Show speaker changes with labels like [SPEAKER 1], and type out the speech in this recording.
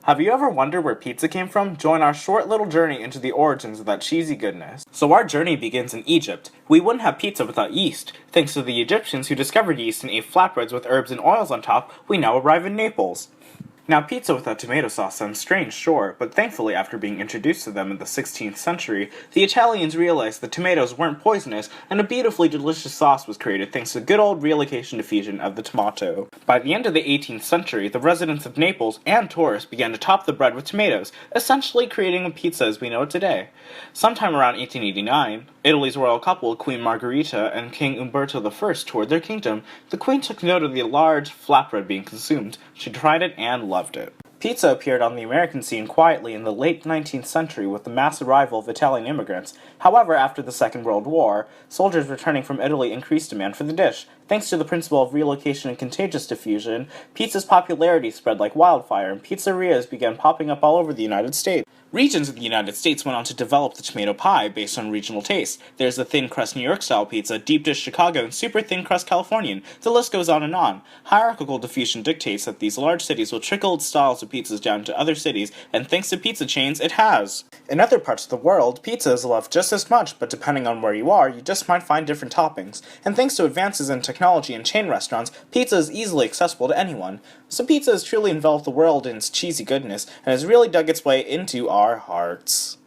[SPEAKER 1] Have you ever wondered where pizza came from? Join our short little journey into the origins of that cheesy goodness. So our journey begins in Egypt. We wouldn't have pizza without yeast. Thanks to the Egyptians who discovered yeast and ate flatbreads with herbs and oils on top, we now arrive in Naples. Now, pizza without tomato sauce sounds strange, sure, but thankfully after being introduced to them in the 16th century, the Italians realized that tomatoes weren't poisonous, and a beautifully delicious sauce was created thanks to the good old relocation diffusion of the tomato. By the end of the 18th century, the residents of Naples and tourists began to top the bread with tomatoes, essentially creating a pizza as we know it today. Sometime around 1889, Italy's royal couple, Queen Margherita and King Umberto I, toured their kingdom. The queen took note of the large flatbread being consumed. She tried it and loved it. Pizza appeared on the American scene quietly in the late 19th century with the mass arrival of Italian immigrants. However, after the Second World War, soldiers returning from Italy increased demand for the dish. Thanks to the principle of relocation and contagious diffusion, pizza's popularity spread like wildfire, and pizzerias began popping up all over the United States. Regions of the United States went on to develop the tomato pie based on regional tastes. There's the thin crust New York style pizza, deep dish Chicago, and super thin crust Californian. The list goes on and on. Hierarchical diffusion dictates that these large cities will trickle its styles of pizzas down to other cities, and thanks to pizza chains, it has. In other parts of the world, pizza is loved just as much, but depending on where you are, you just might find different toppings. And thanks to advances in technology and chain restaurants, pizza is easily accessible to anyone. So pizza has truly enveloped the world in its cheesy goodness, and has really dug its way into our hearts.